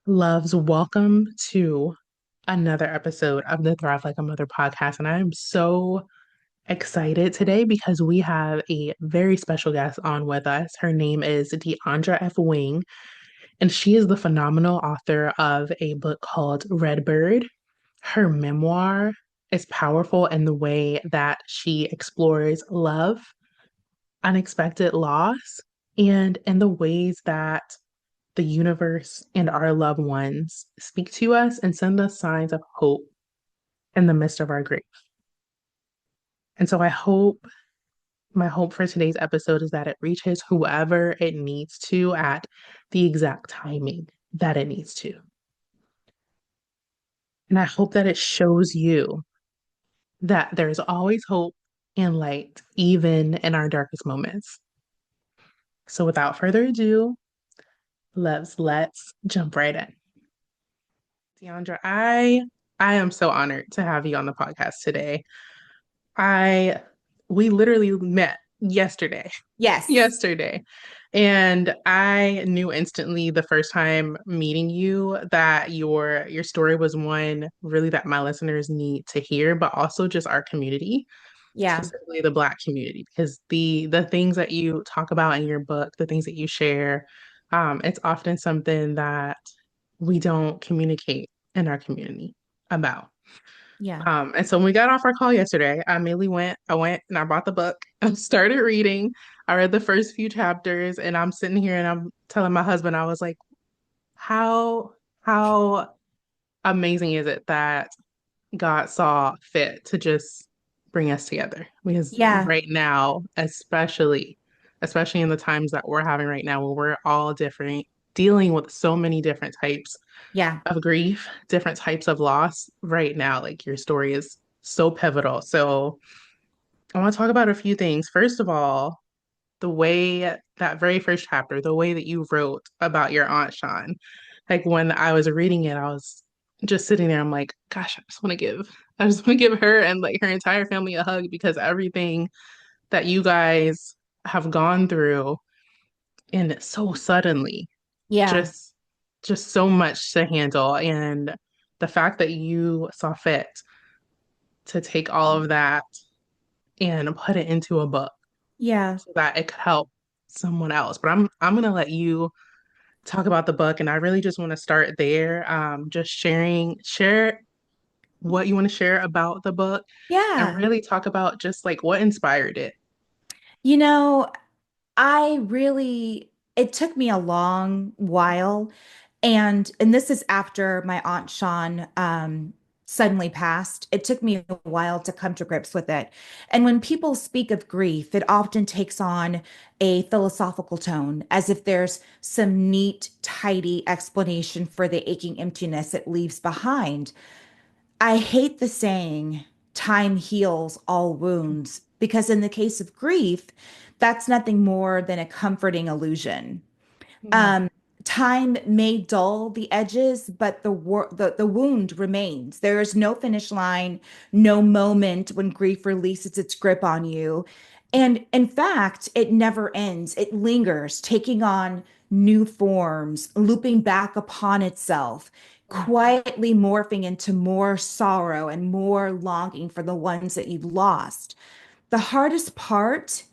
Loves, welcome to another episode of the Thrive Like a Mother podcast. And I am so excited today because we have a very special guest on with us. Her name is Diandra F. And she is the phenomenal author of a book called Redbird. Her memoir is powerful in the way that she explores love, unexpected loss, and in the ways that the universe and our loved ones speak to us and send us signs of hope in the midst of our grief. And so my hope for today's episode is that it reaches whoever it needs to at the exact timing that it needs to. And I hope that it shows you that there's always hope and light, even in our darkest moments. So without further ado, let's jump right in. Deandra, I am so honored to have you on the podcast today. I we literally met yesterday. Yes. Yesterday. And I knew instantly the first time meeting you that your story was one really that my listeners need to hear, but also just our community, Yeah. specifically the Black community, because the things that you talk about in your book, the things that you share, it's often something that we don't communicate in our community about. Yeah. And so when we got off our call yesterday, I went and I bought the book and started reading. I read the first few chapters and I'm sitting here and I'm telling my husband, I was like, how amazing is it that God saw fit to just bring us together? Because Yeah. right now, especially in the times that we're having right now, where we're all different, dealing with so many different types Yeah. of grief, different types of loss right now. Like your story is so pivotal. So I want to talk about a few things. First of all, the way that very first chapter, the way that you wrote about your Aunt Shawn. Like when I was reading it, I was just sitting there. I'm like, gosh, I just want to give her and like her entire family a hug because everything that you guys have gone through and so suddenly Yeah. just just so much to handle and the fact that you saw fit to take all of that and put it into a book Yeah. so that it could help someone else. But I'm gonna let you talk about the book and I really just want to start there. Just share what you want to share about the book and Yeah. really talk about just like what inspired it. You know, it took me a long while. And this is after my Aunt Shawn suddenly passed. It took me a while to come to grips with it. And when people speak of grief, it often takes on a philosophical tone, as if there's some neat, tidy explanation for the aching emptiness it leaves behind. I hate the saying, time heals all wounds, because in the case of grief, that's nothing more than a comforting illusion. Yeah. Um, Time may dull the edges, but the wound remains. There is no finish line, no moment when grief releases its grip on you. And in fact, it never ends. It lingers, taking on new forms, looping back upon itself, quietly morphing into more sorrow and more longing for the ones that you've lost. The hardest part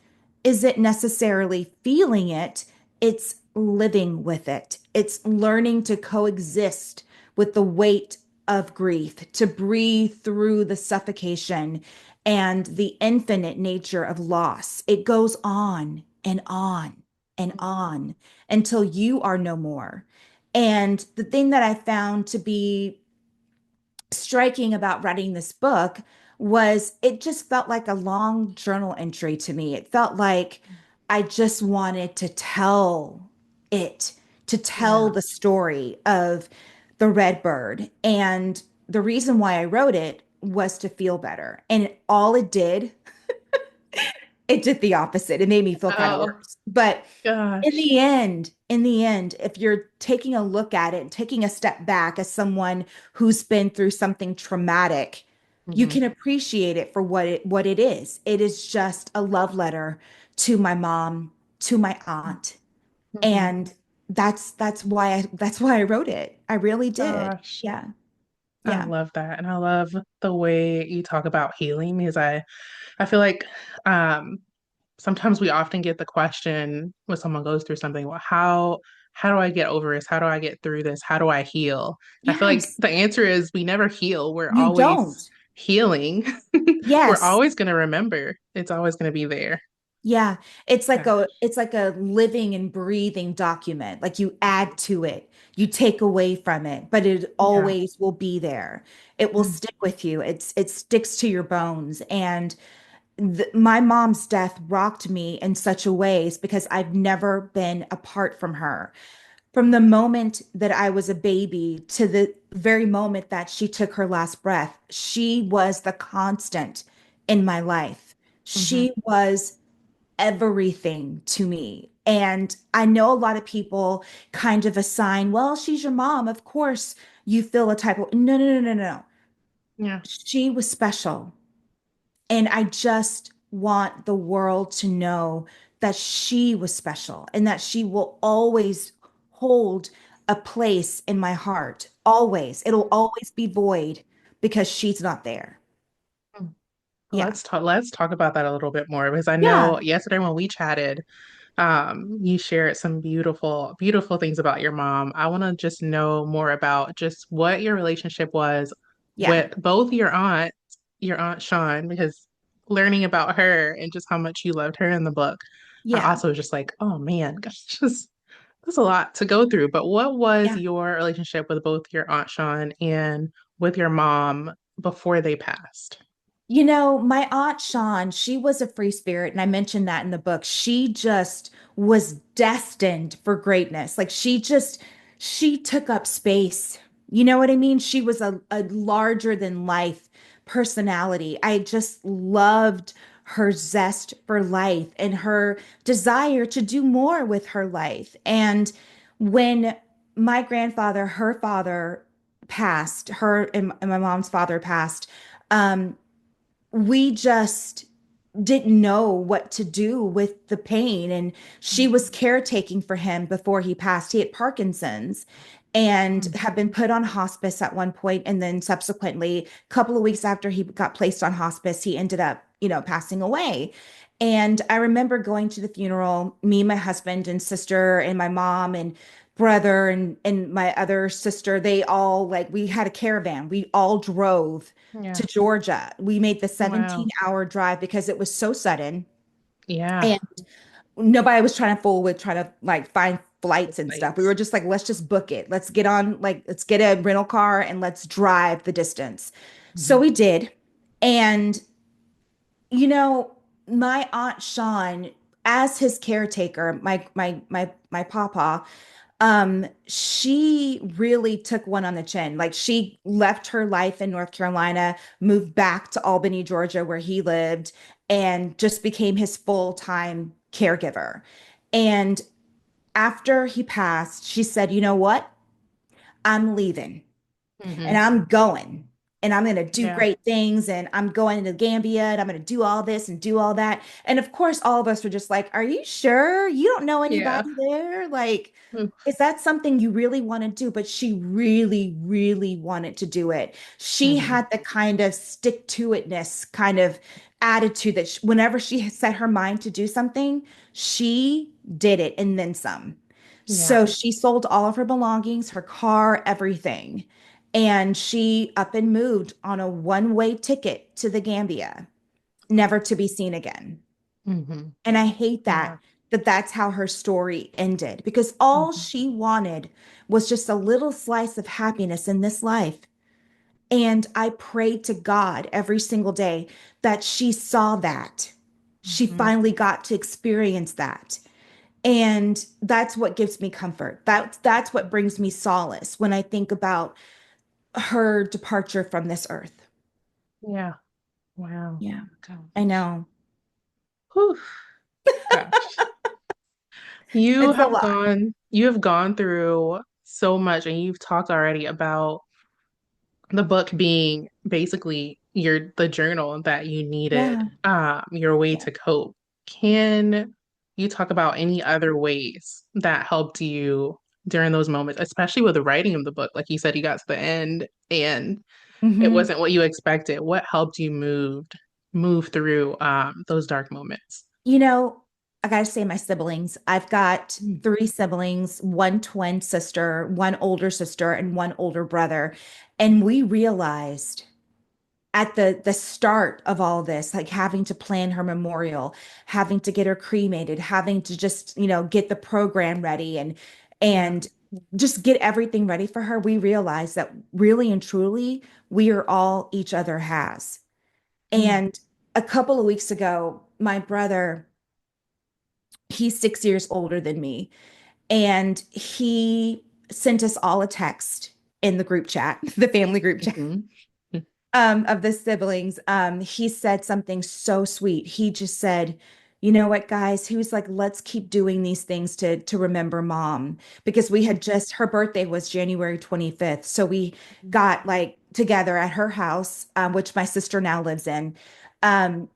isn't necessarily feeling it, it's living with it. It's learning to coexist with the weight of grief, to breathe through the suffocation and the infinite nature of loss. It goes on and on and on until you are no more. And the thing that I found to be striking about writing this book was it just felt like a long journal entry to me. It felt like I just wanted to it, to tell Yeah. the story of the red bird. And the reason why I wrote it was to feel better. And all it did the opposite. It made me feel kind of Oh worse. But gosh. in the end, if you're taking a look at it, taking a step back as someone who's been through something traumatic, you Hmm. can appreciate it for what it is. It is just a love letter to my mom, to my aunt, Hmm. and that's why I wrote it. I really did. Gosh, Yeah. I Yeah. love that. And I love the way you talk about healing because I feel like um sometimes we often get the question when someone goes through something, well, how do I get over this? How do I get through this? How do I heal? And I feel like Yes. the answer is we never heal. We're You always don't. healing. We're Yes. always going to remember. It's always going to be there. Yeah. It's like a Gosh. it's like a living and breathing document. Like you add to it, you take away from it, but it Yeah. always will be there. It will Mm, stick with you. It sticks to your bones. And my mom's death rocked me in such a ways because I've never been apart from her. From the moment that I was a baby to the very moment that she took her last breath, she was the constant in my life. mhm. She was everything to me. And I know a lot of people kind of assign, well, she's your mom. Of course, you feel a type of no, no, no, no, no. Yeah. She was special. And I just want the world to know that she was special and that she will always hold a place in my heart. Always. It'll always be void because she's not there. Mm. Yeah. Let's talk about that a little bit more because I know Yeah. yesterday when we chatted, you shared some beautiful, beautiful things about your mom. I want to just know more about just what your relationship was Yeah. with both your Aunt Shawn, because learning about her and just how much you loved her in the book, I Yeah. also was just like, oh man, gosh, just that's a lot to go through. But what was Yeah. your relationship with both your Aunt Shawn and with your mom before they passed? You know, my Aunt Shawn, she was a free spirit, and I mentioned that in the book. She just was destined for greatness. Like she took up space. You know what I mean? She was a larger than life personality. I just loved her zest for life and her desire to do more with her life. And when my grandfather, her father, passed, her and my mom's father passed, um, we just didn't know what to do with the pain. And she was caretaking for him before he passed. He had Parkinson's and Mm, had been put on hospice at one point, and then subsequently, a couple of weeks after he got placed on hospice, he ended up, passing away. And I remember going to the funeral, me, my husband, and sister, and my mom, and brother, and my other sister. They all, like, we had a caravan. We all drove yeah. to Georgia. We made the Wow. 17-hour drive because it was so sudden. Yeah. And nobody was trying to fool with trying to like find The flights and stuff. We sights. were just like, let's just book it. Let's get a rental car and let's drive the distance. So Mhm. we did. And, you know, my Aunt Shawn, as his caretaker, my papa, she really took one on the chin. Like she left her life in North Carolina, moved back to Albany, Georgia, where he lived, and just became his full-time caregiver. And after he passed, she said, "You know what? I'm leaving and Mhm. I'm going and I'm going to do Yeah. great things and I'm going to Gambia and I'm going to do all this and do all that." And of course, all of us were just like, "Are you sure? You don't know Yeah. anybody there? Like, Oof. is that something you really want to do?" But she really, really wanted to do it. She Mhm. had the kind of stick to itness kind of attitude that whenever she set her mind to do something, she did it and then some. Yeah. So she sold all of her belongings, her car, everything. And she up and moved on a one-way ticket to the Gambia, never to be seen again. Mhm. And I hate that Yeah. that's how her story ended because all Mhm. she wanted was just a little slice of happiness in this life. And I prayed to God every single day that she saw that. She Mhm. finally got to experience that. And that's what gives me comfort. That's what brings me solace when I think about her departure from this earth. Yeah. Wow. Yeah, I Gosh. know. Whew. Gosh. It's a lot. You have gone through so much and you've talked already about the book being basically the journal that you needed, Yeah. your way Yeah. to cope. Can you talk about any other ways that helped you during those moments, especially with the writing of the book? Like you said, you got to the end and it Hmm. wasn't what you expected. What helped you move through those dark moments? You know, I gotta say my siblings. I've got Mm. three siblings, one twin sister, one older sister, and one older brother. And we realized at the start of all this, like having to plan her memorial, having to get her cremated, having to just, get the program ready Yeah. and just get everything ready for her, we realized that really and truly we are all each other has. Mm. And a couple of weeks ago, my brother, he's 6 years older than me, and he sent us all a text in the group chat, the family group chat. Hmm. Of the siblings, he said something so sweet. He just said, "You know what, guys?" He was like, "Let's keep doing these things to remember mom." Because we had just her birthday was January 25th. So we got like together at her house, which my sister now lives in.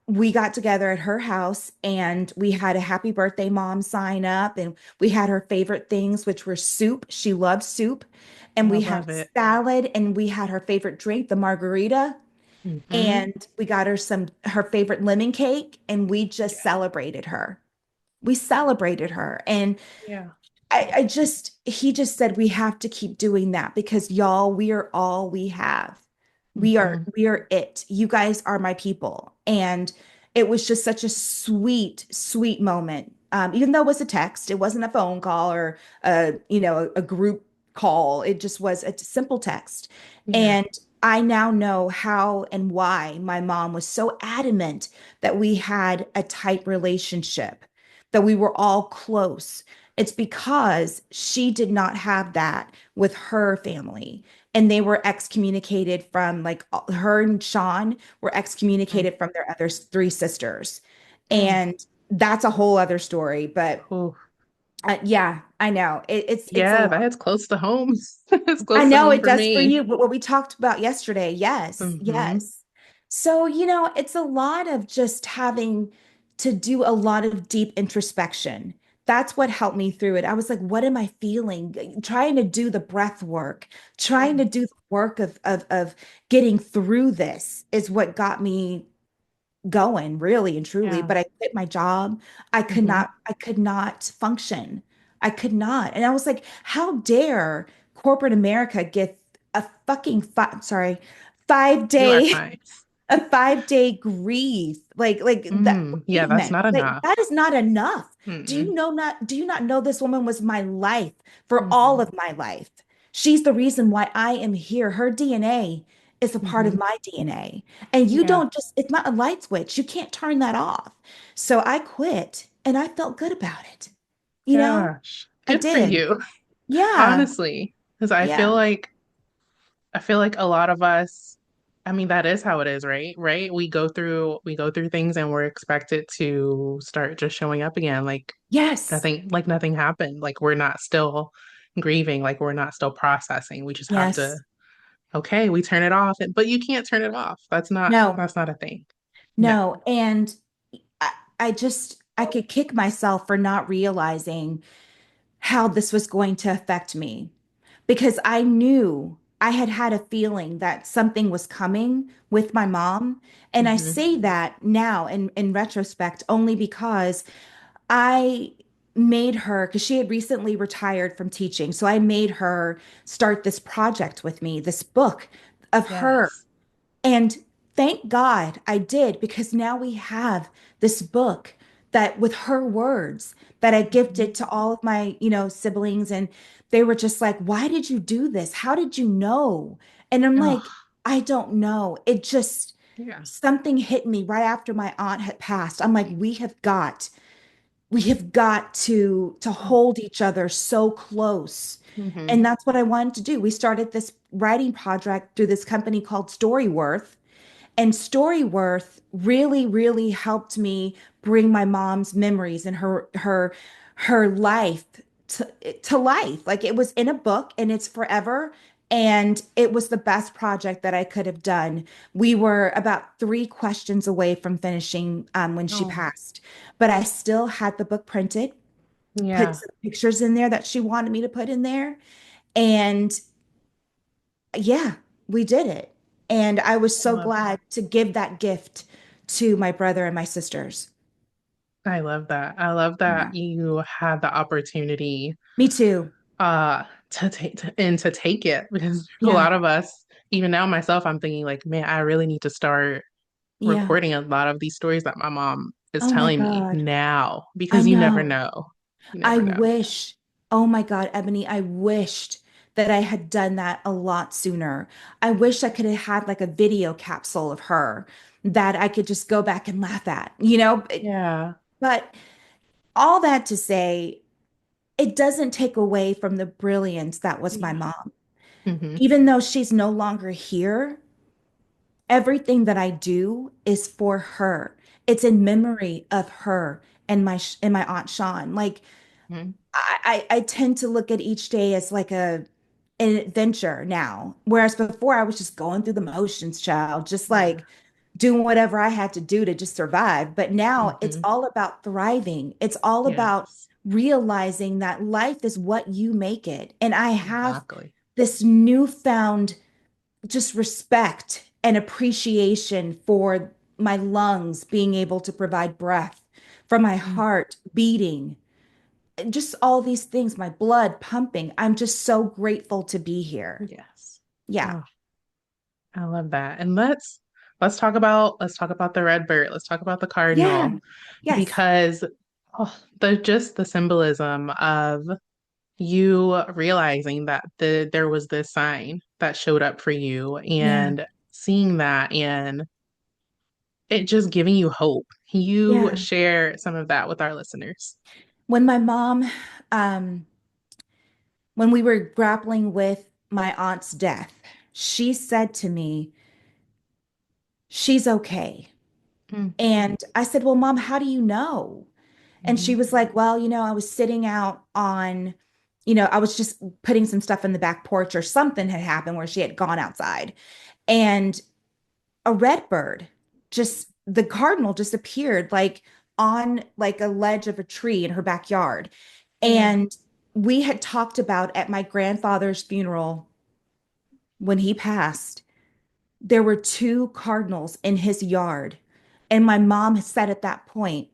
We got together at her house and we had a happy birthday mom sign up, and we had her favorite things, which were soup. She loves soup. And I we had love it. salad, and we had her favorite drink, the margarita, Hmm. and we got her her favorite lemon cake, and we just Yeah. celebrated her. We celebrated her. And Yeah. he just said, we have to keep doing that because y'all, we are all we have. Hmm. We are it. You guys are my people. And it was just such a sweet, sweet moment. Even though it was a text, it wasn't a phone call or a group call. It just was a simple text. Yeah. And I now know how and why my mom was so adamant that we had a tight relationship, that we were all close. It's because she did not have that with her family. And they were excommunicated from, like, her and Shawn were Mm. excommunicated from their other three sisters. Mm. And that's a whole other story. But Oh, yeah, I know it's a yeah, lot. that's close to home. It's I close to know home it for does for me. you, but what we talked about yesterday, yes, Hmm. yes. So, it's a lot of just having to do a lot of deep introspection. That's what helped me through it. I was like, what am I feeling? Trying to do the breath work, trying Yeah. to do the work of getting through this is what got me going, really and truly. Yeah. But I quit my job. Hmm. I could not function. I could not. And I was like, how dare corporate America get a fucking sorry, five You are day fine. a 5 day grief, like that Yeah, that's bereavement, not like enough. that is not enough. Mm-mm. Do you not know this woman was my life for all Hmm. of my life? She's the reason why I am here. Her DNA is a part of Hmm. my DNA. And you Yeah. don't just, it's not a light switch. You can't turn that off. So I quit and I felt good about it. You know, Gosh, I good for did. you. Yeah. Honestly, because Yeah. I feel like a lot of us, I mean, that is how it is, right? Right? We go through things and we're expected to start just showing up again Yes. like nothing happened. Like we're not still grieving, like we're not still processing. We just have to, Yes. okay, we turn it off. But you can't turn it off. No. That's not a thing. No. No. And I, I could kick myself for not realizing how this was going to affect me because I knew I had had a feeling that something was coming with my mom. And I Hmm. say that now in retrospect only because I made her, because she had recently retired from teaching. So I made her start this project with me, this book of her. Yes. And thank God I did, because now we have this book that with her words that I Hmm. gifted to all of my, siblings. And they were just like, why did you do this? How did you know? And I'm like, Oh, I don't know. It just, yeah. something hit me right after my aunt had passed. I'm like, we have got to hold each other so close. Hmm. And that's what I wanted to do. We started this writing project through this company called Storyworth. And Storyworth really, really helped me bring my mom's memories and her life to life. Like it was in a book and it's forever. And it was the best project that I could have done. We were about 3 questions away from finishing when she Oh, passed, but I still had the book printed. put Yeah. some pictures in there that she wanted me to put in there. And yeah, we did it. And I was I so love that. glad to give that gift to my brother and my sisters. I love that. I love that Yeah. you had the opportunity Me too. to take it because a Yeah. lot of us, even now myself, I'm thinking like, man, I really need to start Yeah. recording a lot of these stories that my mom is Oh my telling me God. now I because you never know. know. You I never know. wish, oh my God, Ebony, I wished that I had done that a lot sooner. I wish I could have had like a video capsule of her that I could just go back and laugh at, Yeah. But all that to say, it doesn't take away from the brilliance that was my Yeah. mom. Hmm. Even though she's no longer here, everything that I do is for her. It's in memory of her and my Aunt Shawn. Like Hmm. I tend to look at each day as like an adventure now. Whereas before I was just going through the motions, child, just Yeah. like doing whatever I had to do to just survive. But now it's Hmm. all about thriving. It's all about Yes. realizing that life is what you make it. And I have Exactly. this newfound just respect and appreciation for my lungs being able to provide breath, for my Mm. heart beating, just all these things, my blood pumping. I'm just so grateful to be here. Yes. Yeah. Oh, I love that. And let's talk about the red bird. Let's talk about the Yeah. cardinal Yes. because the symbolism of you realizing that there was this sign that showed up for you Yeah. and seeing that and it just giving you hope. You Yeah. share some of that with our listeners. When my mom, um, when we were grappling with my aunt's death, she said to me, she's okay. And I said, well, Mom, how do you know? And she Mm-hmm. was like, well, I was sitting out on, I was just putting some stuff in the back porch or something had happened where she had gone outside. And a red bird, just the cardinal just appeared like on like a ledge of a tree in her backyard. Yeah. And we had talked about at my grandfather's funeral when he passed, there were two cardinals in his yard. And my mom said at that point,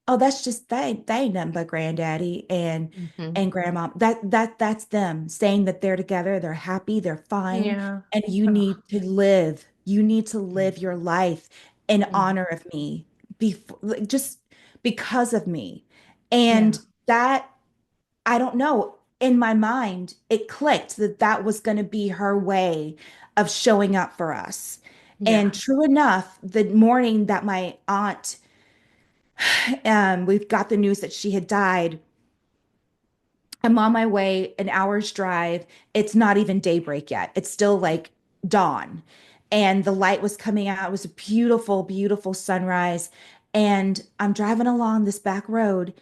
oh, that's just they ain't nothing but granddaddy Mm-hmm. and grandma. That's them saying that they're together, they're happy, they're fine, Yeah. and you Oh. need to live. You need to live your life in Mhm. honor of me, before just because of me. Yeah. And that I don't know, in my mind, it clicked that that was going to be her way of showing up for us. Yeah. And true enough, the morning that my aunt we've got the news that she had died. I'm on my way, an hour's drive. It's not even daybreak yet. It's still like dawn. And the light was coming out. It was a beautiful, beautiful sunrise. And I'm driving along this back road,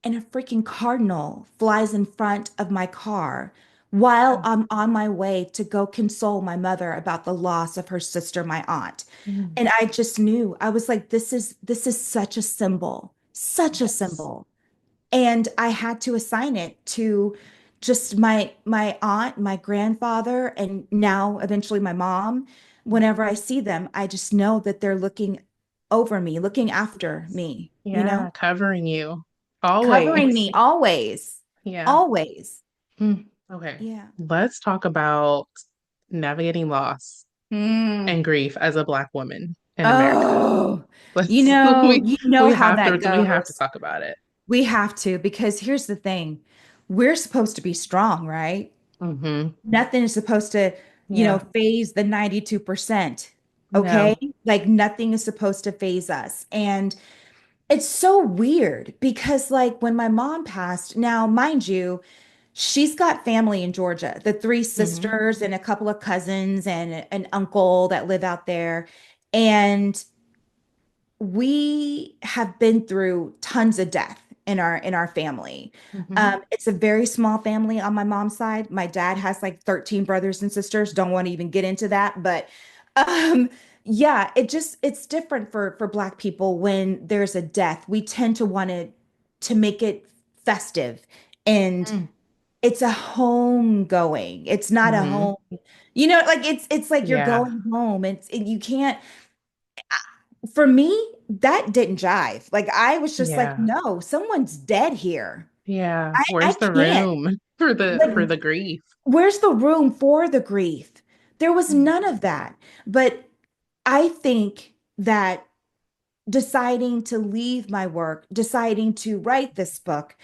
and a freaking cardinal flies in front of my car while Oh. I'm on my way to go console my mother about the loss of her sister, my aunt. Mhm. And I just knew. I was like, this is such a symbol, such a Yes. symbol. And I had to assign it to just my aunt, my grandfather, and now eventually my mom. Whenever I see them, I just know that they're looking over me, looking after Yes. me, Yeah. Covering you covering me always. always, Yeah. always. Mm. Okay. Yeah. Let's talk about navigating loss Mm. and grief as a Black woman in America. Oh, Let's we you know we how have to that we have to goes. talk about it. We have to, because here's the thing. We're supposed to be strong, right? Mm-hmm. Nothing is supposed to, Yeah. phase the 92%. Okay? No. Like nothing is supposed to phase us. And it's so weird because like when my mom passed, now mind you, she's got family in Georgia, the three Mm-hmm. sisters and a couple of cousins and an uncle that live out there. And we have been through tons of death in our family. Mm-hmm. It's a very small family on my mom's side. My dad has like 13 brothers and sisters. Don't want to even get into that, but um, yeah, it's different for Black people when there's a death. We tend to want to make it festive and Mm. it's a home going. It's not a Hmm. home, like it's like you're Yeah. going home. You can't for me, that didn't jive. Like I was just like, Yeah. no, someone's dead here. Yeah. I Where's the can't. room for Like, the grief? where's the room for the grief? There was Mm. none of that. But I think that deciding to leave my work, deciding to write this book,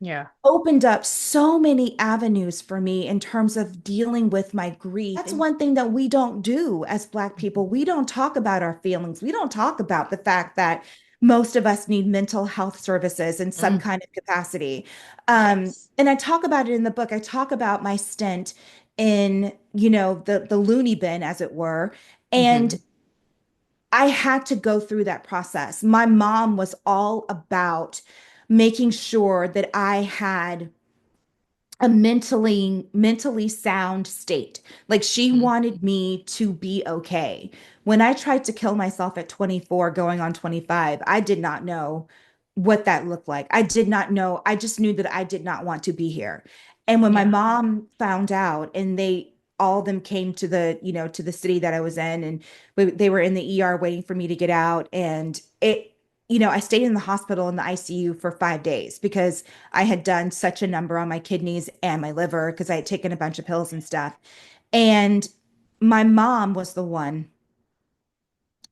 Yeah. opened up so many avenues for me in terms of dealing with my grief. That's one thing that we don't do as Black people. We don't talk about our feelings. We don't talk about the fact that most of us need mental health services in some Mm. kind of capacity. Yes. And I talk about it in the book. I talk about my stint in, the loony bin, as it were. And Hmm. I had to go through that process. My mom was all about making sure that I had a mentally sound state. Like she Hmm. wanted me to be okay. When I tried to kill myself at 24 going on 25, I did not know what that looked like. I did not know. I just knew that I did not want to be here. And when my Yeah. mom found out and they all of them came to the city that I was in and they were in the ER waiting for me to get out and I stayed in the hospital in the ICU for 5 days because I had done such a number on my kidneys and my liver because I had taken a bunch of pills and stuff. And my mom was the one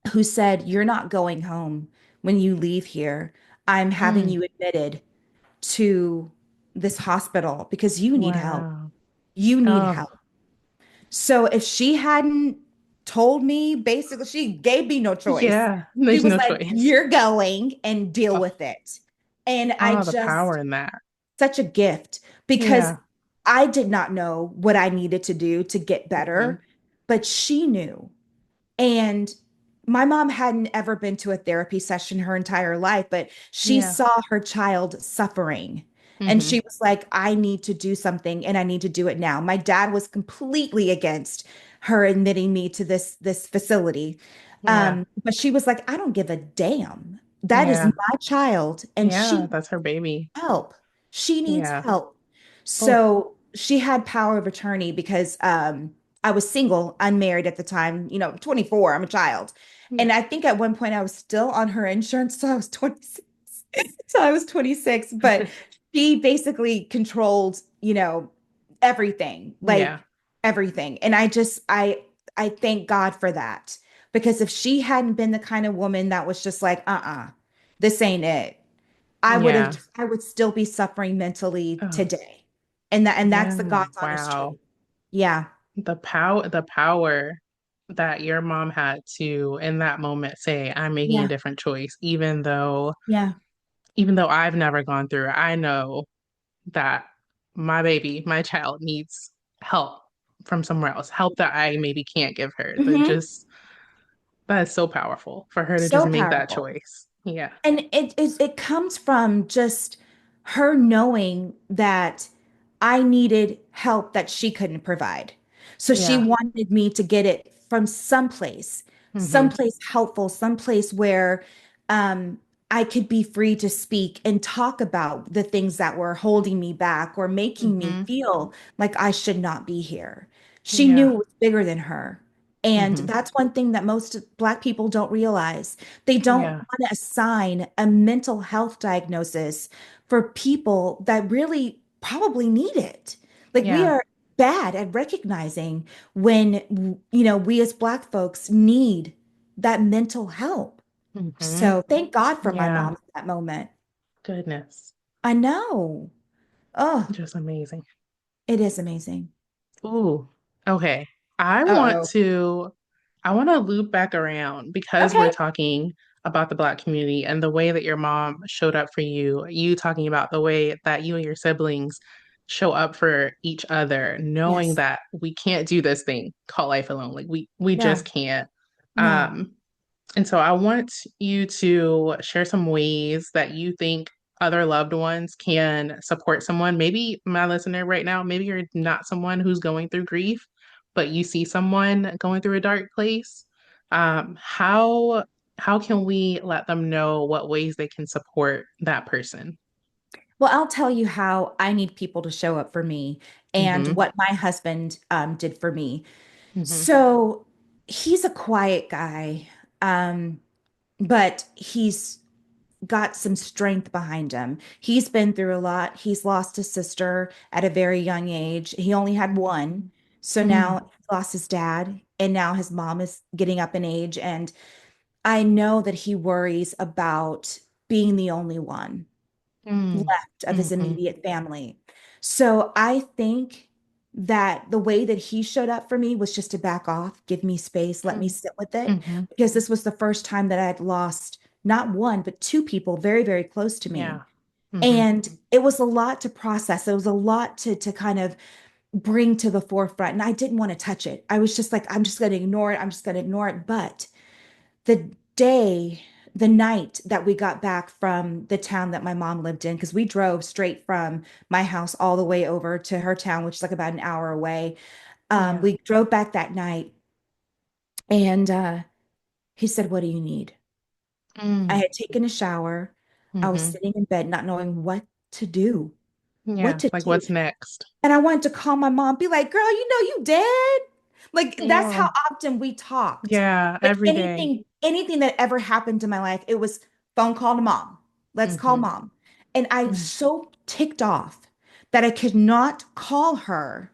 who said, "You're not going home when you leave here. I'm having Mm. you admitted to this hospital because you need help. Wow. You need Oh, help." So if she hadn't told me, basically, she gave me no choice. yeah. She There's was no like, choice. "You're going and deal Oh, with it." And I oh, the power just, in that. such a gift because Yeah. I did not know what I needed to do to get Hmm. better, but she knew. And my mom hadn't ever been to a therapy session her entire life, but she Yeah. saw her child suffering. And Hmm. she was like, I need to do something and I need to do it now. My dad was completely against her admitting me to this facility. Yeah. But she was like, I don't give a damn. That is Yeah. my child and Yeah. she That's her baby. help. She needs Yeah. help. Oh, So she had power of attorney because I was single, unmarried at the time, 24, I'm a child. And yeah. I think at one point I was still on her insurance, so I was 26. So I was 26, but she basically controlled, everything, like Yeah. everything. And I thank God for that. Because if she hadn't been the kind of woman that was just like, this ain't it, Yeah. I would still be suffering mentally Oh, today. And that's the yeah. God's honest Wow. truth. Yeah. The power that your mom had to in that moment say, I'm making a Yeah. different choice, even though I've never gone through it, I know that my baby, my child needs help from somewhere else, help that I maybe can't give her. Hmm. That is so powerful for her to just So make that powerful. choice. Yeah. And it comes from just her knowing that I needed help that she couldn't provide. So she Yeah. wanted me to get it from someplace, Hmm. someplace helpful, someplace where um, I could be free to speak and talk about the things that were holding me back or making me Hmm. feel like I should not be here. She knew Yeah. it was bigger than her. And Hmm. that's one thing that most Black people don't realize. They don't Yeah. want to assign a mental health diagnosis for people that really probably need it. Like we Yeah. are bad at recognizing when, we as Black folks need that mental help. Hmm. So thank God for my Yeah. mom at that moment. Goodness. I know. Oh, Just amazing. it is amazing. Ooh, okay. I want Uh-oh. to I want to loop back around because we're Okay. talking about the Black community and the way that your mom showed up for you. You talking about the way that you and your siblings show up for each other, knowing Yes. that we can't do this thing called life alone. Like we just No, can't. no. Um, and so I want you to share some ways that you think other loved ones can support someone. Maybe my listener right now, maybe you're not someone who's going through grief, but you see someone going through a dark place. How can we let them know what ways they can support that person? Well, I'll tell you how I need people to show up for me and Mm-hmm. what my husband did for me. Mm-hmm. So he's a quiet guy, um, but he's got some strength behind him. He's been through a lot. He's lost his sister at a very young age. He only had one. So Mm-hmm. now he lost his dad, and now his mom is getting up in age. And I know that he worries about being the only one left of his Mm-hmm. immediate family. So I think that the way that he showed up for me was just to back off, give me space, let me sit with it, Mm-hmm. because this was the first time that I had lost not one, but two people very, very close to me. Yeah. Mm-hmm. And it was a lot to process. It was a lot to kind of bring to the forefront. And I didn't want to touch it. I was just like, I'm just going to ignore it. I'm just going to ignore it. But the day, the night that we got back from the town that my mom lived in, because we drove straight from my house all the way over to her town, which is like about an hour away. Yeah. We drove back that night, and he said, "What do you need?" I Mm. had taken a shower. I was Mm-hmm. sitting in bed, not knowing what to do, what Yeah. to Like do. what's next? And I wanted to call my mom, be like, girl, you know you dead. Like that's Yeah. how often we talked. Yeah. Like Every day. anything that ever happened in my life, it was phone call to mom. Let's call Mm-hmm. mom. And I was Mm. so ticked off that I could not call her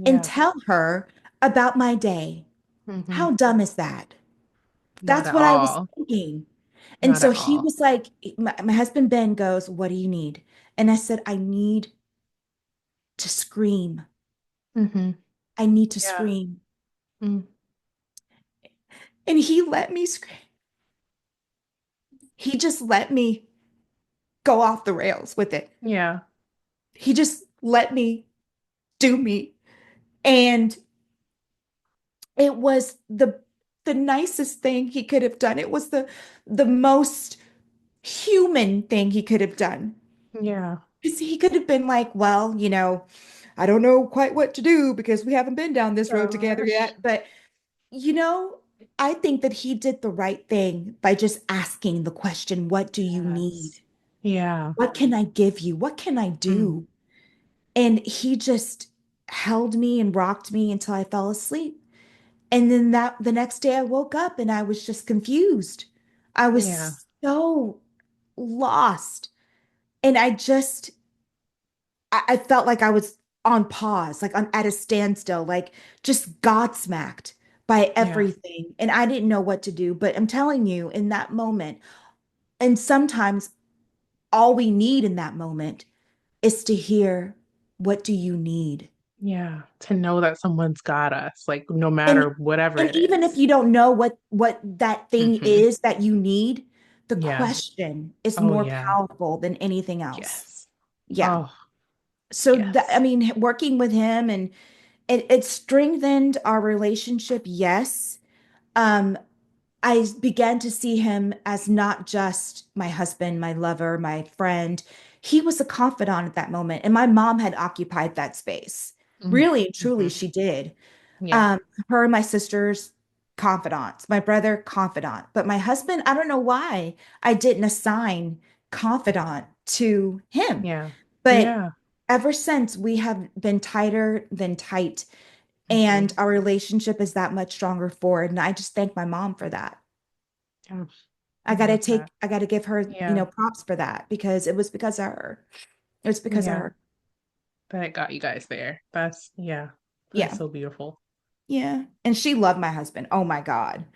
and Yeah. tell her about my day. Mm-hmm. How dumb is that? Not That's at what I was all. thinking. And Not so at he all. was like, my husband Ben goes, what do you need? And I said, I need to scream. Mm-hmm. I need to Yeah. scream. Mm. And he let me scream. He just let me go off the rails with it. Yeah. He just let me do me. And it was the nicest thing he could have done. It was the most human thing he could have done. Yeah. Because he could have been like, well, I don't know quite what to do because we haven't been down this road together Gosh. yet. But, you know, I think that he did the right thing by just asking the question, what do you need? Yes. Yeah. What can I give you? What can I Mm. do? And he just held me and rocked me until I fell asleep. And then that the next day I woke up and I was just confused. I Yeah. was so lost. And I felt like I was on pause, like at a standstill, like just godsmacked by Yeah. everything. And I didn't know what to do. But I'm telling you, in that moment, and sometimes all we need in that moment is to hear, what do you need? Yeah. To know that someone's got us, like no And matter whatever and it even if is. you don't know what that thing Mm-hmm. is that you need, the Yeah. question is Oh more yeah. powerful than anything else. Yes. Yeah. Oh, So that I yes. mean, working with him and it strengthened our relationship, yes. Um, I began to see him as not just my husband, my lover, my friend. He was a confidant at that moment, and my mom had occupied that space. Really and truly, Mm-hmm. she did. Yeah. Um, her and my sisters, confidants, my brother, confidant. But my husband, I don't know why I didn't assign confidant to him. Yeah. But Yeah. ever since, we have been tighter than tight, Mm-hmm. and our relationship is that much stronger forward. And I just thank my mom for that. Yeah. I love that. I gotta give her, Yeah. props for that because it was because of her. It was because of Yeah. her. That got you guys there. That's yeah. That's Yeah. so beautiful. Yeah. And she loved my husband. Oh my God.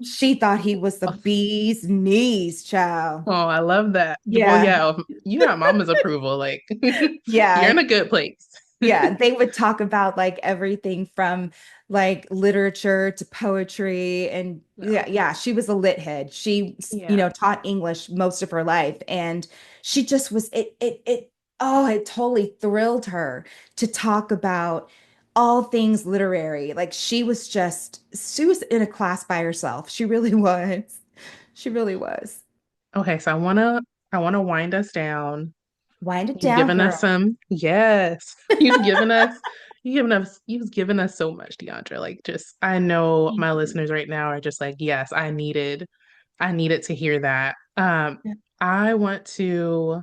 She thought he was the Oh, bee's knees, child. I love that. Well, Yeah. yeah, you got mama's approval. Like you're in Yeah. a good place. Yeah, they would talk about like everything from like literature to poetry and Oh, yeah, she was a lit head. She, yeah. taught English most of her life and she just was it totally thrilled her to talk about all things literary. Like she was in a class by herself. She really was. She really was. Okay, so I wanna wind us down. Wind it You've down, given us girl. some, yes. You've given us so much, Deandra. Like just I know Thank my you. listeners right now are just like, yes, I needed to hear that. I want to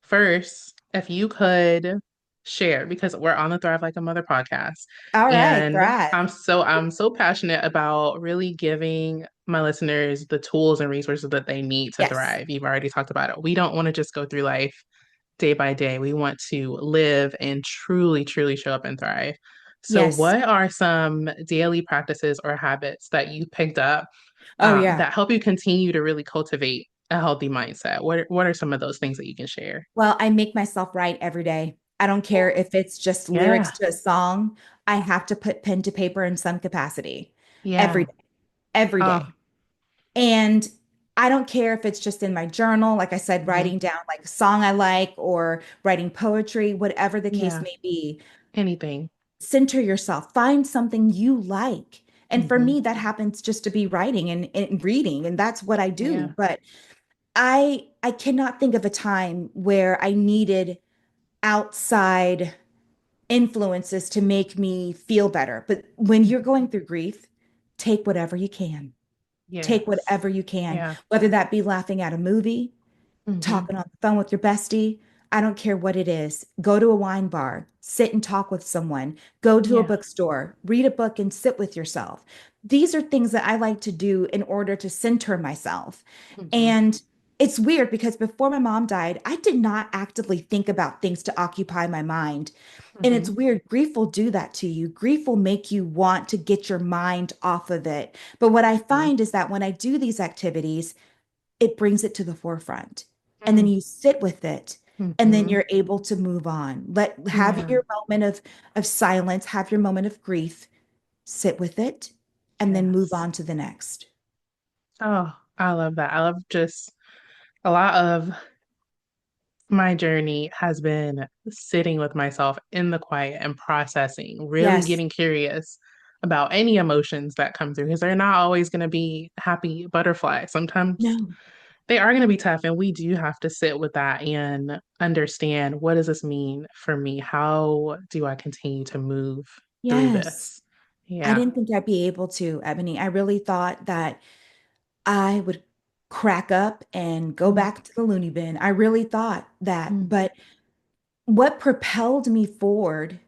first if you could share, because we're on the Thrive Like a Mother podcast, All right, and thrive. I'm so passionate about really giving my listeners the tools and resources that they need to Yes. thrive. You've already talked about it. We don't want to just go through life day by day. We want to live and truly, truly show up and thrive. So, Yes. what are some daily practices or habits that you picked up Oh, yeah. that help you continue to really cultivate a healthy mindset? What are some of those things that you can share? Well, I make myself write every day. I don't care if it's just lyrics Yeah, to a song. I have to put pen to paper in some capacity every yeah. day, every Oh, day. And I don't care if it's just in my journal, like I said, mhm. writing down like a song I like or writing poetry, whatever the case Yeah. may be. Anything. Center yourself, find something you like. And for Hmm. me, that happens just to be writing and reading, and that's what I do. Yeah. But I cannot think of a time where I needed outside influences to make me feel better. But when you're going through grief, take whatever you can. Take Yes. whatever you can, Yeah. whether that be laughing at a movie, Hmm. talking on the phone with your bestie. I don't care what it is. Go to a wine bar, sit and talk with someone, go to a Yeah. bookstore, read a book and sit with yourself. These are things that I like to do in order to center myself. Hmm. And it's weird because before my mom died, I did not actively think about things to occupy my mind. And it's Hmm. weird. Grief will do that to you. Grief will make you want to get your mind off of it. But what I Hmm. find is that when I do these activities, it brings it to the forefront. And then Hmm. you sit with it and then Hmm. you're able to move on. Let have Yeah. your moment of silence, have your moment of grief, sit with it, and then move Yes. on to the next. Oh, I love that. I love just a lot of my journey has been sitting with myself in the quiet and processing, really Yes. getting curious about any emotions that come through because they're not always going to be happy butterflies. Sometimes No. they are going to be tough, and we do have to sit with that and understand, what does this mean for me? How do I continue to move through Yes. this? I Yeah. didn't think I'd be able to, Ebony. I really thought that I would crack up and go Mm, back to the loony bin. I really thought that. mm, But what propelled me forward,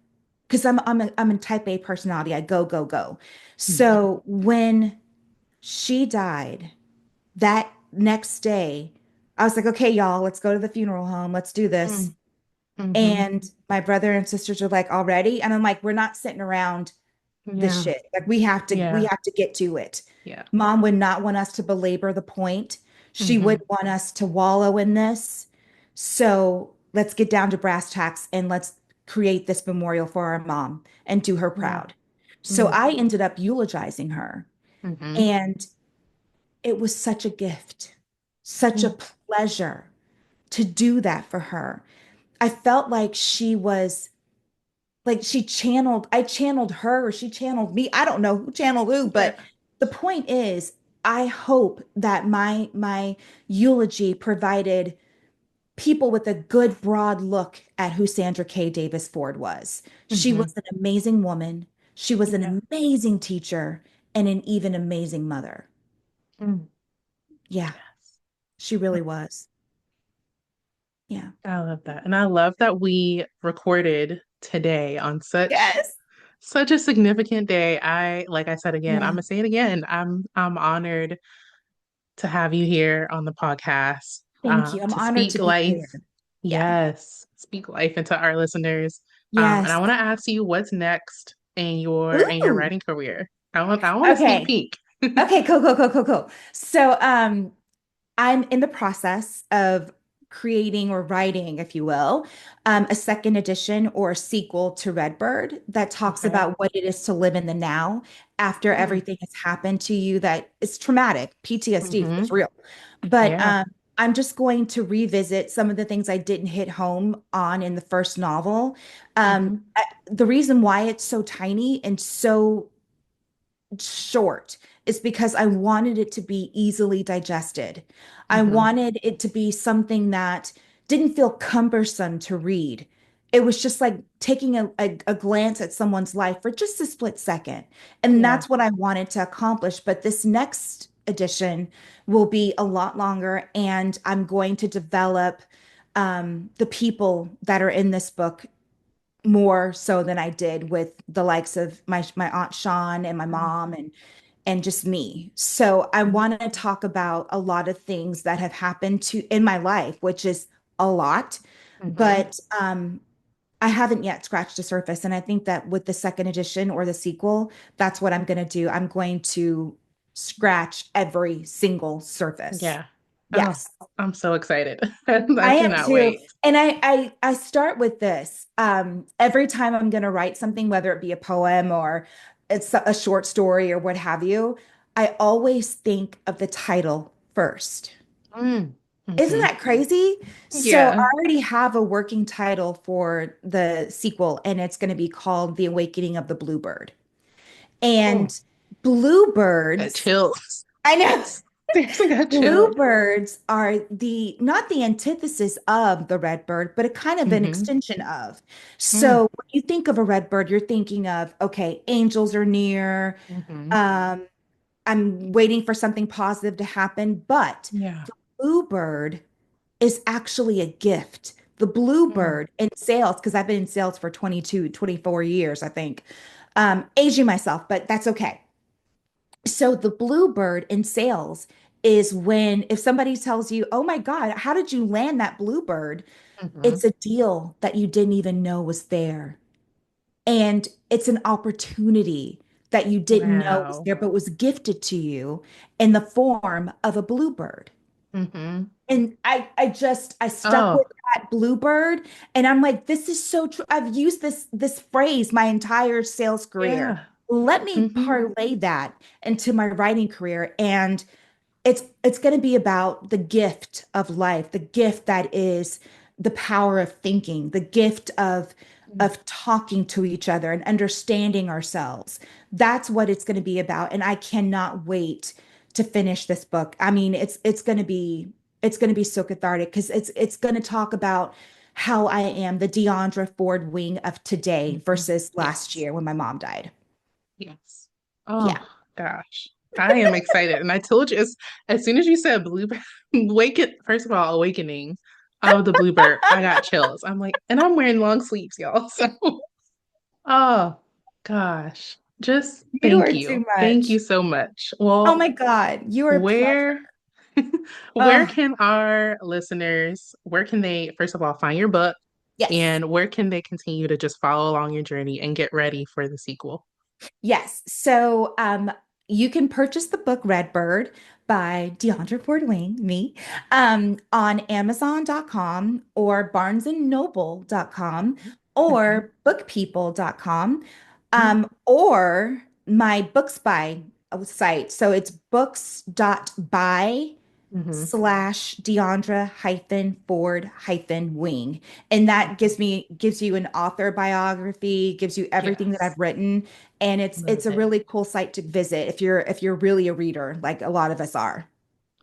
because I'm a type A personality. I go, go, go. mm, So when she died that next day, I was like, okay, y'all, let's go to the funeral home. Let's do this. mm, mhm. And my brother and sisters are like, already? And I'm like, we're not sitting around this Yeah. shit. Like we Yeah. have to get to it. Yeah. Mom would not want us to belabor the point. She would Hmm. want us to wallow in this. So let's get down to brass tacks and let's create this memorial for our mom and do her Yeah. proud. So Mm, I ended up eulogizing her. hmm. And it was such a gift, such a Mm, pleasure to do that for her. I felt like she was like I channeled her, or she channeled me. I don't know who channeled who, yeah. but the point is, I hope that my eulogy provided people with a good broad look at who Sandra K. Davis Ford was. She Hmm. was an amazing woman. She was Yeah. an amazing teacher and an even amazing mother. Mm, Yeah, yes. she really was. Yeah. I love that. And I love that we recorded today on Yes. such a significant day. Like I said again, I'm Yeah. gonna say it again. I'm honored to have you here on the podcast, Thank you. I'm to honored speak to be life. here. Yeah. Yes, speak life into our listeners. And I Yes. want to ask you, what's next in your Ooh. writing career? I want a sneak Okay. peek. Okay, cool, cool, cool, cool, cool. So, I'm in the process of creating or writing, if you will, a second edition or a sequel to Redbird that talks Okay. about what it is to live in the now after Mm, everything has happened to you that is traumatic, PTSD, hmm. it's real. But Yeah. I'm just going to revisit some of the things I didn't hit home on in the first novel. Hmm. The reason why it's so tiny and so short is because I wanted it to be easily digested. I Hmm. wanted it to be something that didn't feel cumbersome to read. It was just like taking a glance at someone's life for just a split second. And Yeah. that's what I wanted to accomplish. But this next edition will be a lot longer, and I'm going to develop the people that are in this book more so than I did with the likes of my Aunt Shawn and my mom and just me. So I want to talk about a lot of things that have happened to in my life, which is a lot, Mm-hmm. but I haven't yet scratched the surface. And I think that with the second edition or the sequel, that's what I'm going to do. I'm going to scratch every single surface. Yeah. Oh, Yes. I'm so excited. I I am cannot too. wait. And I start with this. Every time I'm going to write something, whether it be a poem or it's a short story or what have you, I always think of the title first. Mm. Isn't Mm-hmm. that crazy? So I Yeah. already have a working title for the sequel, and it's going to be called The Awakening of the Bluebird. Oh, And got bluebirds, chills. I know. Seriously got chills. Bluebirds are the not the antithesis of the redbird, but a kind of an Mm-hmm. extension of. Mm. So when you think of a redbird, you're thinking of, okay, angels are near. Mm-hmm. Um, I'm waiting for something positive to happen. But Yeah. the bluebird is actually a gift. The Mm. bluebird in sales, because I've been in sales for 22, 24 years, I think. Aging myself, but that's okay. So the bluebird in sales is when if somebody tells you, "Oh my God, how did you land that bluebird?" Mm-hmm. It's a deal that you didn't even know was there. And it's an opportunity that you didn't know was Wow. there, but was gifted to you in the form of a bluebird. Mm-hmm. And I stuck Oh, with that bluebird, and I'm like, this is so true. I've used this phrase my entire sales career. yeah. Let me Mm-hmm. parlay that into my writing career. And it's going to be about the gift of life, the gift that is the power of thinking, the gift of talking to each other and understanding ourselves. That's what it's going to be about, and I cannot wait to finish this book. I mean, it's going to be so cathartic because it's going to talk about how I am the Deandra Ford wing of today Mm-hmm. versus last Yes. year when my mom died. Yes. Oh Yeah. gosh. I am excited. And I told you as soon as you said bluebird waken first of all, awakening of the bluebird, I got chills. I'm like, and I'm wearing long sleeves, y'all. So oh gosh. Just You thank are you. too Thank you much. so much. Oh my Well, God, you are a pleasure. where where Oh, can our listeners, where can they first of all find your book yes. and where can they continue to just follow along your journey and get ready for the sequel? Yes. So you can purchase the book Redbird by Deandra Ford Wing, me, on Amazon.com or BarnesandNoble.com Mhm. or BookPeople.com Mhm. or my Books by site. So it's books.by Mhm. slash Deandra hyphen Ford hyphen Wing. And that gives you an author biography, gives you everything that Yes. I've written. And it's Love a it. really cool site to visit if you're really a reader, like a lot of us are.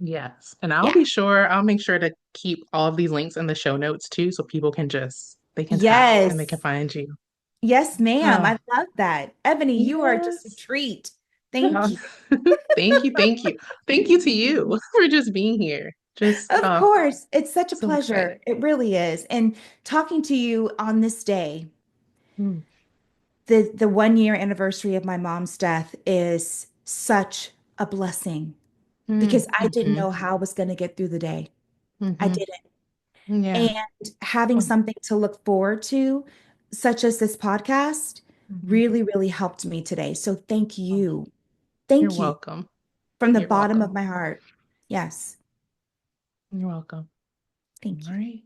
Yes. And Yeah. I'll make sure to keep all of these links in the show notes too, so people can just, they can tap and they can Yes. find you. Yes, ma'am. Oh, I love that. Ebony, you are just a yes. treat. Thank Oh, you. thank you. Thank you. Thank you to you for just being here. Just, Of course. It's such a so excited. pleasure. It really is. And talking to you on this day, Mm, the 1 year anniversary of my mom's death is such a blessing because I didn't mm-hmm, know how I was going to get through the day. I mm-hmm. didn't. Yeah. And having Oh, something to look forward to, such as this podcast, mhm. really, really helped me today. So thank Oh, you. you're Thank you welcome. from the You're bottom of welcome. my heart. Yes. You're welcome. All Thank you. right.